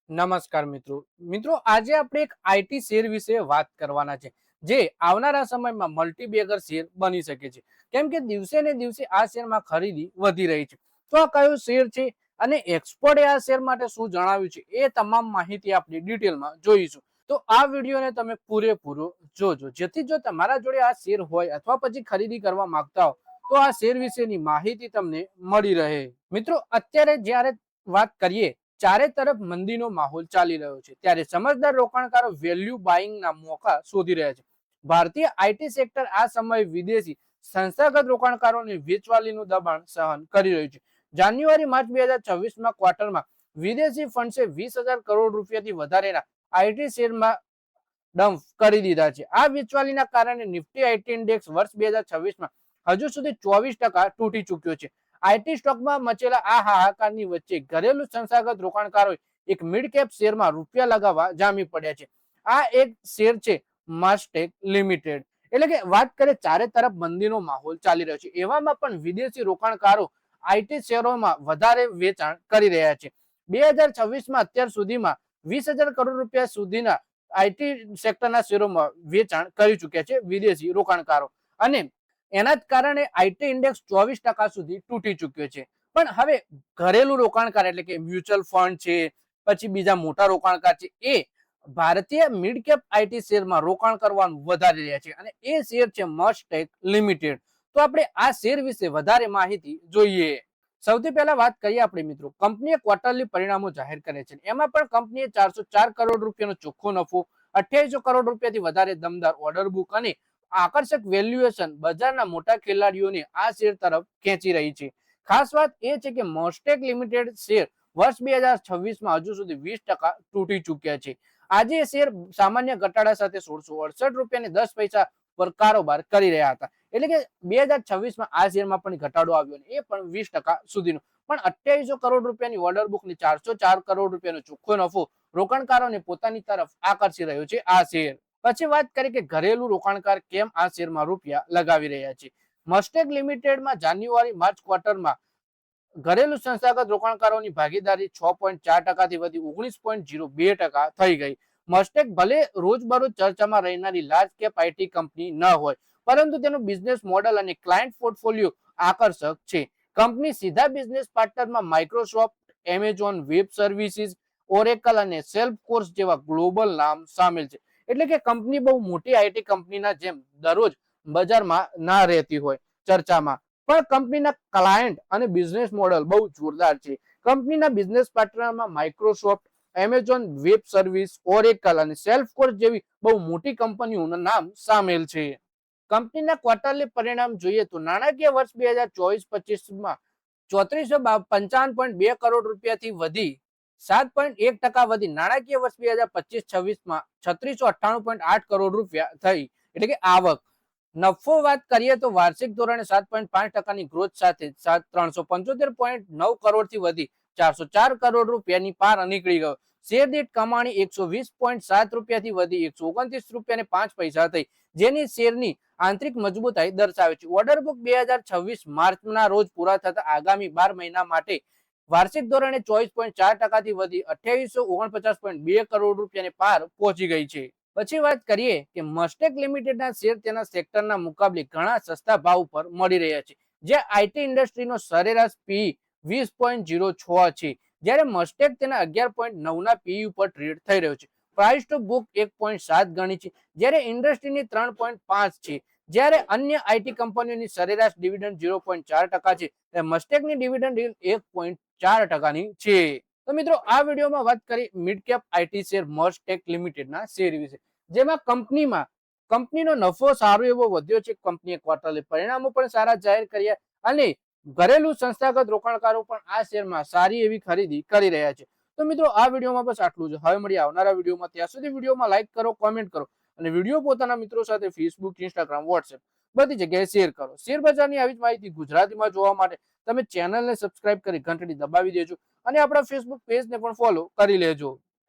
નમસ્કાર મિત્રો આજે આપણે એક આઈટી શેર વિશે વાત કરવાના છે જે આવનારા સમયમાં મલ્ટીબેગર શેર બની શકે છે કેમ કે દિવસે ને દિવસે આ શેરમાં ખરીદી વધી રહી છે। તો આ કયો શેર છે અને એક્સપર્ટે આ શેર માટે શું જણાવ્યું છે એ તમામ માહિતી આપણે ડિટેલમાં જોઈશું। તો આ વિડીયોને તમે પૂરેપૂરો જોજો જેથી જો તમારા જોડે આ શેર હોય અથવા પછી ખરીદી કરવા માંગતા હો તો આ શેર વિશેની માહિતી તમને મળી રહે। મિત્રો અત્યારે જ્યારે વાત કરીએ ચારે તરફ મંદીનો માહોલ ચાલી રહ્યો છે ત્યારે સમજદાર રોકાણકારો વેલ્યુ બાઇંગના મોકા શોધી રહ્યા છે। ભારતીય આઈટી સેક્ટર આ સમયે વિદેશી સંસ્થાગત રોકાણકારોને વેચવાલીનું દબાણ સહન કરી રહ્યું છે। જાન્યુઆરી માર્ચ 2026માં ક્વાર્ટરમાં વિદેશી ફંડ્સે 20,000 કરોડ રૂપિયાથી વધારેના આઈટી શેરમાં ડમ્પ કરી દીધા છે। આ વેચવાલીના કારણે નિફ્ટી આઈટી ઇન્ડેક્સ વર્ષ 2026માં હજુ સુધી 24% તૂટી ચૂક્યો છે। આઈટી સ્ટોકમાં મચેલા આ હાહાકારની વચ્ચે ઘરેલુ સંસ્થાગત રોકાણકારોએ એક મિડ કેપ શેરમાં રૂપિયા લગાવવા જામી પડ્યા છે। આ એક શેર છે માસ્ટેક લિમિટેડ। એટલે કે વાત કરીએ ચારે તરફ મંદીનો માહોલ ચાલી રહ્યો છે એવામાં પણ વિદેશી રોકાણકારો આઈટી શેરોમાં વધારે વેચાણ કરી રહ્યા છે। 2026માં અત્યાર સુધીમાં 20,000 કરોડ રૂપિયા સુધીના આઈટી સેક્ટરના શેરોમાં વેચાણ કરી ચૂક્યા છે વિદેશી રોકાણકારો અને એના જ કારણે આઈટી ઇન્ડેક્સ 24% સુધી તૂટી ચૂક્યો છે। પણ હવે ઘરેલું રોકાણકાર એટલે કે મ્યુચ્યુઅલ ફંડ છે પછી બીજા મોટા રોકાણકાર છે એ ભારતીય મિડ કેપ આઈટી શેરમાં રોકાણ કરવાનું વધારી રહ્યા છે અને એ શેર છે મસ્ટેક લિમિટેડ। તો આપણે આ શેર વિશે વધારે માહિતી જોઈએ। સૌથી પહેલા વાત કરીએ આપણે મિત્રો કંપનીએ ક્વાર્ટરલી પરિણામો જાહેર કરે છે એમાં પણ કંપનીએ 404 કરોડ રૂપિયાનો ચોખ્ખો નફો 2800 કરોડ રૂપિયાથી વધારે દમદાર ઓર્ડર બુક અને આકર્ષક વેલ્યુએશન બજારના મોટા ખેલાડીઓને આ શેર તરફ ખેંચી રહી છે। ખાસ વાત એ છે કે મોસ્ટેક લિમિટેડ શેર વર્ષ 2026માં હજુ સુધી 20% તૂટી ચૂક્યા છે। આજે શેર સામાન્ય ઘટાડા સાથે 1668 રૂપિયા 10 પૈસા પર કારોબાર કરી રહ્યા હતા। એટલે કે 2026માં આ શેરમાં પણ ઘટાડો આવ્યો એ પણ 20% સુધીનો પણ 2800 કરોડ રૂપિયાની ઓર્ડર બુક ની 404 કરોડ રૂપિયાનો ચોખ્ખો નફો રોકાણકારોને પોતાની તરફ આકર્ષી રહ્યો છે આ શેર। પછી વાત કરીએ કે ઘરેલું રોકાણકાર કેમ આ શેરમાં રૂપિયા લગાવી રહ્યા છે। મસ્ટેક લિમિટેડમાં જાન્યુઆરી માર્ચ ક્વાર્ટરમાં ઘરેલું સંસ્થાગત રોકાણકારોની ભાગીદારી 6.4% થી વધી 19.02% થઈ ગઈ। મસ્ટેક ભલે રોજબરોજ ચર્ચામાં રહેનારી લાર્જ કેપ આઈટી કંપની ન હોય પરંતુ તેનું બિઝનેસ મોડેલ અને ક્લાયન્ટ પોર્ટફોલિયો આકર્ષક છે। કંપની સીધા બિઝનેસ પાર્ટનરમાં Microsoft, Amazon Web Services, Oracle અને સેલ્ફકોર્સ જેવા ગ્લોબલ નામ સામેલ છે। એટલે કે કંપની બહુ મોટી આઈટી કંપનીના જેમ દરરોજ બજારમાં ના રહેતી હોય ચર્ચામાં પણ કંપનીના ક્લાયન્ટ અને બિઝનેસ મોડેલ બહુ જોરદાર છે। કંપનીના બિઝનેસ પાર્ટનરમાં Microsoft, Amazon Web Service, Oracle અને સેલ્ફકોર્સ જેવી બહુ મોટી કંપનીઓના નામ સામેલ છે। કંપનીના ક્વાર્ટરલી પરિણામ જોઈએ તો નાણાકીય વર્ષ 2024-25માં 3455.2 કરોડ રૂપિયાથી વધી 7.1% વધી નાણાકીય વર્ષ 2025-26માં 3698.8 કરોડ રૂપિયા થઈ। એટલે કે આવક નફો વાત કરીએ તો વાર્ષિક ધોરણે 7.5%ની ગ્રોથ સાથે 375.9 કરોડથી વધી 404 કરોડ રૂપિયાની પાર નીકળી ગયો। શેર દીઠ કમાણી 120.7 રૂપિયાથી વધી 129 રૂપિયા 5 પૈસા થઈ જેની શેરની આંતરિક મજબૂતાઈ દર્શાવે છે। ઓર્ડર બુક 2026 માર્ચના રોજ પૂરા થતા આગામી 12 મહિના માટે વાર્ષિક ધોરણે 24.4% થી વધી 2849.2 કરોડ રૂપિયાને પાર પહોંચી ગઈ છે। પછી વાત કરીએ કે મસ્ટેક લિમિટેડના શેર તેના સેક્ટરના મુકાબલે ઘણા સસ્તા ભાવ પર મળી રહ્યા છે જે આઈટી ઇન્ડસ્ટ્રીનો સરેરાશ પી 20.06 છે જ્યારે મસ્ટેક તેના 11.9 ના પી ઉપર ટ્રેડ થઈ રહ્યો છે। પ્રાઇસ ટુ બુક 1.7 ગણી છે જ્યારે ઇન્ડસ્ટ્રીની 3.5 છે। જ્યારે અન્ય આઈટી કંપનીઓની સરેરાશ ડિવિડન્ડ 0.4% છે ત્યારે મસ્ટેકની ડિવિડન્ડ 1.4%ની છે। તો મિત્રો આ વિડીયોમાં વાત કરી મિડ કેપ આઈટી શેર મસ્ટેક લિમિટેડના શેર વિશે જેમાં કંપનીનો નફો સારો એવો વધ્યો છે। કંપનીએ ક્વાર્ટરલી પરિણામો પણ સારા જાહેર કર્યા અને ઘરેલું સંસ્થાગત રોકાણકારો પણ આ શેરમાં સારી એવી ખરીદી કરી રહ્યા છે। તો મિત્રો આ વિડીયોમાં બસ આટલું જ। હવે મળીએ આવનારા વિડીયોમાં। ત્યાં સુધી વિડીયોમાં લાઈક કરો, કોમેન્ટ કરો અને વિડીયો પોતાના મિત્રો સાથે ફેસબુક, ઇન્સ્ટાગ્રામ, વોટ્સએપ બધી જગ્યાએ શેર કરો। શેર બજારની આવી જ માહિતી ગુજરાતીમાં જોવા માટે તમે ચેનલને સબસ્ક્રાઇબ કરી ઘંટડી દબાવી દેજો અને આપણા ફેસબુક પેજને પણ ફોલો કરી લેજો।